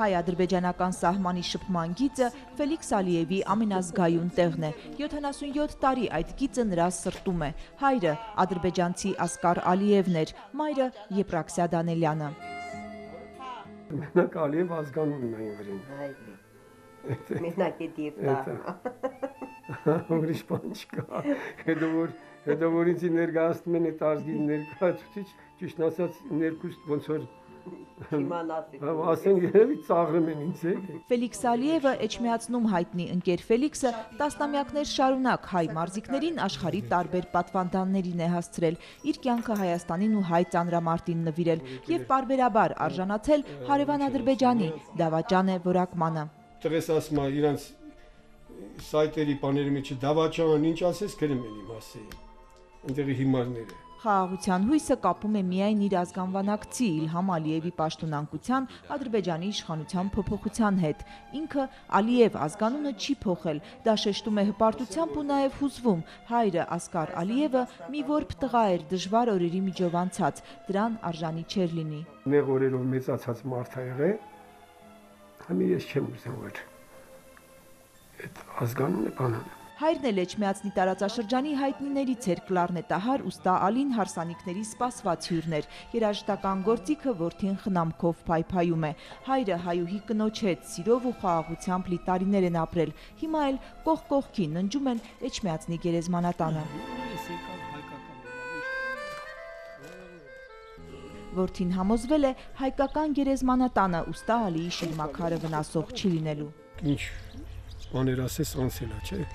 հայ-ադրբեջանական սահմանի շփման գիծը Ֆելիքս Ալիևի ամենազգայուն տեղն է։ 77 տարի այդ գիծը նրա սրտում է։ Հայրը ադրբեջանցի Ասկար Ալիևն էր, մայրը Եփրաքսիա Դանելյանը։ Մենակ Ալիև ազգանունն այն վրին։ Մենակ է դիպտա։ Ուրիշ բան չկա։ Հետո որ ինձ ներկայացնում են այդ ազգի ներկայացուցիչ, ճիշտ ասած ներկուս ոնց որ ասեն երևի ծաղրում են ինձ։ Ֆելիքս Ալիևը Էջմիածնում հայտնի ընկեր Ֆելիքսը տասնամյակներ շարունակ հայ մարզիկներին աշխարհի տարբեր պատվանդաններին է հասցրել, իր կյանքը Հայաստանին ու հայ ծանրամարտին նվիրել եւ պարբերաբար արժանացել հարևան Ադրբեջանի դավաճան է որակմանը։ Տղես ասում է իրանց սայտերի բաների մեջ դավաճան ինչ ասես գրում են իմ ասի։ Այնտեղի հիմարները։ Խաղաղության հույսը կապում է միայն իր ազգանվանակցի Իլհամ Ալիևի պաշտոնանկության Ադրբեջանի իշխանության փոփոխության հետ։ Ինքը Ալիև ազգանունը չի փոխել, դա շեշտում է հպարտությամբ ու նաև հուզվում։ Հայրը Ասկար Ալիևը մի որբ տղա էր, դժվար օրերի միջով անցած, դրան արժանի չէր լինի։ Նեղ օրերով մեծացած մարդ ա եղել, համի ես չեմ ուզում որ այդ ազգանունը բանան։ Հայրն էլ Էջմիածնի տարածաշրջանի հայտնիներից էր կլարնետահար ուստա Ալին հարսանիքների սպասված հյուրն էր։ Երաժշտական գործիքը որդին խնամքով փայփայում է։ Հայրը հայուհի կնոջ հետ սիրով ու խաղաղությամբ լի տարիներ են ապրել։ Հիմա էլ կողք կողքի ննջում են Էջմիածնի գերեզմանատանը։ Որդին համոզվել է հայկական գերեզմանատանը ուստա Ալիի շիրմաքարը վնասող չի լինելու։ Ինչ բաներ ասես անցել է, չէ՞։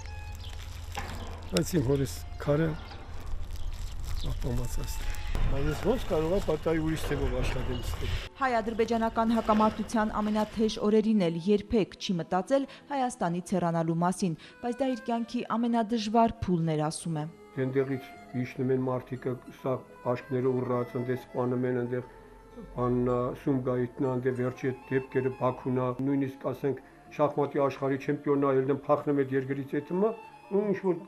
Բայց իմ հորս քարը ապամացած է։ Բայց ոնց կարող է պատահի ուրիշ թեմով աշխատել ստել։ Հայ-ադրբեջանական հակամարտության ամենաթեժ օրերին էլ երբեք չի մտածել Հայաստանից հեռանալու մասին, բայց դա իր կյանքի ամենադժվար փուլն էր, ասում է։ Այնտեղից իջնում են մարդիկը, սա աշկները ուռած, այնտեղ սպանում են, այնտեղ բաննա, Սումգայիտնա, այնտեղ վերջի դեպքերը Բաքունա, նույնիսկ ասենք շախմատի աշխարհի չեմպիոնա ելնեմ փախնում այդ երկրից այդմա, ու ինչ որ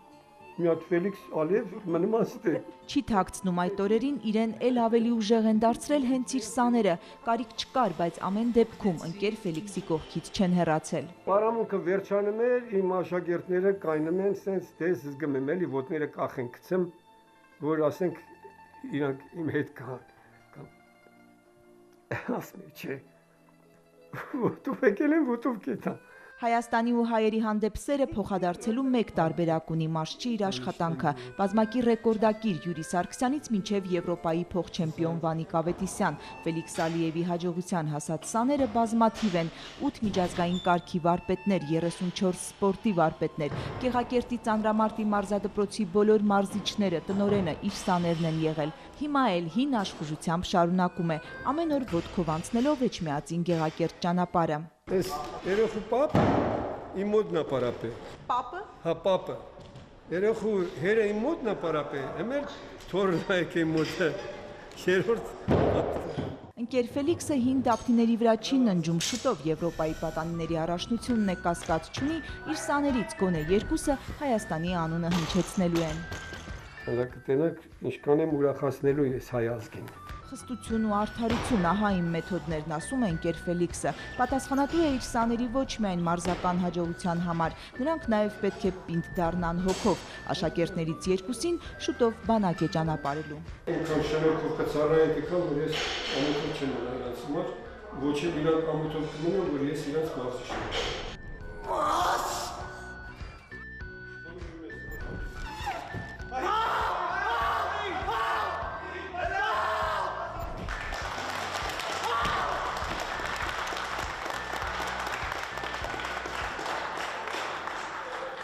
մի հատ Ֆելիքս Ալիև մնում ասել։ Չի թաքցնում այդ օրերին իրեն էլ ավելի ուժեղ են դարձրել հենց իր սաները, կարիք չկար, բայց ամեն դեպքում ընկեր Ֆելիքսի կողքից չեն հեռացել։ Պարամունքը վերջանում էր, իմ աշակերտները կայնում են, սենց դες զգում եմ էլի ոտները կախեն գցեմ, որ ասենք իրանք իմ հետ կան։ Ասում եմ, չէ։ Ոտով եկել են, ոտով կետա։ Հայաստանի ու հայերի հանդեպ սերը փոխադարձելու մեկ տարբերակ ունի մարզչի իր աշխատանքը։ Բազմակի ռեկորդակիր Յուրի Սարգսյանից մինչև Եվրոպայի փոխչեմպիոն Վանիկ Ավետիսյան, Ֆելիքս Ալիևի հաջողության հասած սաները բազմաթիվ են՝ 8 միջազգային կարգի վարպետներ, 34 սպորտի վարպետներ, Գեղակերտի ծանրամարտի մարզադպրոցի բոլոր մարզիչները, տնօրենը իր սաներն են եղել։ Հիմա էլ հին աշխուժությամբ շարունակում է, ամեն օր ոտքով անցնելով Էջմիածին Գեղակերտ ճանապարհը։ Ես երեխու պապ իմ մոտ նա պարապե։ Պապը։ Հա պապը։ Երեխու հերը իմ մոտ նա պարապե, εμել թորնա եկե մոտը։ Երրորդ։ Ընկեր Ֆելիքսը հին դափնիների վրա չի ննջում, շուտով Եվրոպայի պատանիների առաջնությունն է կասկած չունի, իր սաներից գոնե երկուսը Հայաստանի անունը հնչեցնելու են։ Կտենակ ինչքան եմ ուրախացնելու ես հայ ազգին։ Խստություն ու արդարություն, ահա իմ մեթոդներն, ասում է ընկեր Ֆելիքսը։ Պատասխանատու է իր սաների ոչ միայն մարզական հաջողության համար, նրանք նաև պետք է պինդ դառնան հոգով։ Աշակերտներից երկուսին շուտով բանակ է ճանապարհելու։ Այնքան շնորհքով կծառայեն դեպքան, որ ես ամոթով չեմ մնա իրանց համար, ոչ էլ իրանք ամոթով կմնան, որ ես իրանց մարզիչն եմ։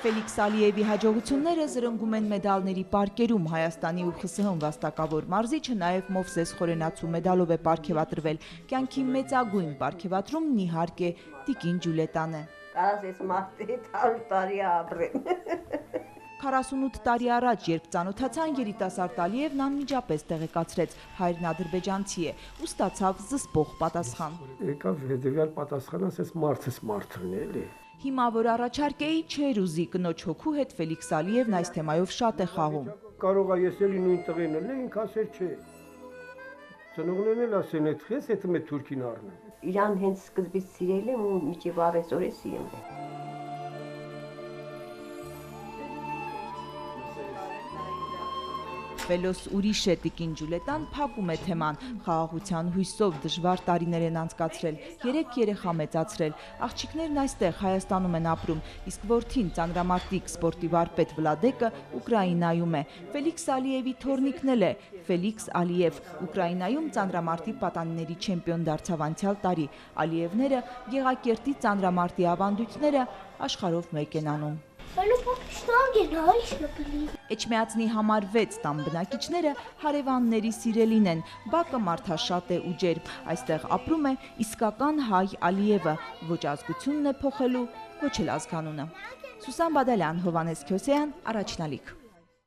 Ֆելիքս Ալիևի հաջողությունները զրնգում են մեդալների պարկերում։ Հայաստանի ու ԽՍՀՄ վաստակավոր մարզիչը նաև Մովսես Խորենացու մեդալով է պարգևատրվել։ Կյանքի մեծագույն պարգևատրումն իհարկե Տիկին Ջուլետան է։ Կարաս մարդի 100 տարի ապրեմ։ 48 տարի առաջ, երբ ծանոթացան, երիտասարդ Ալիևն անմիջապես տեղեկացրեց, հայրն ադրբեջանցի է ու ստացավ զսպող պատասխան։ Եկավ հետևյալ պատասխանը, ասես մարդս մարդն է, էլի։ Հիմա որ առաջարկ էի, չէր ուզի, կնոջ հոգու հետ Ֆելիքս Ալիևն այս թեմայով շատ է խաղում։ Կարող է ես էլի նույն տղեն էլ, ինք ասել չէ։ Ծնողներն էլ ասեն, այդ խես, եթե մեր թուրքին առնեն։ Իրան հենց սկզբից սիրել եմ ու միջև առեսօր է սիրում եմ։ Վելոս ուրիշ է տիկին Ջուլետան փակում է թեման, խաղաղության հույսով դժվար տարիներ են անցկացրել, 3 երեխա մեծացրել, աղջիկներն այստեղ Հայաստանում են ապրում, իսկ որդին ծանրամարտիկ սպորտի վարպետ Վլադեկը Ուկրաինայում է, Ֆելիքս Ալիևի թոռնիկն էլ է, Ֆելիքս Ալիև, Ուկրաինայում ծանրամարտի պատանիների չեմպիոն դարձավ անցյալ տարի, Ալիևները Գեղակերտի ծանրամարտի ավանդույթները աշխարհով մեկ են անում։ Էջմիածնի համար 6 տան բնակիչները հարևանների սիրելին են, բակը մարդաշատ է ու ջերմ, այստեղ ապրում է իսկական հայ Ալիևը, ոչ ազգությունն է փոխելու, ոչ էլ ազգանունը։ Սուսան Բադալյան, Հովհաննես Քյոսեյան, Առաջնալիք։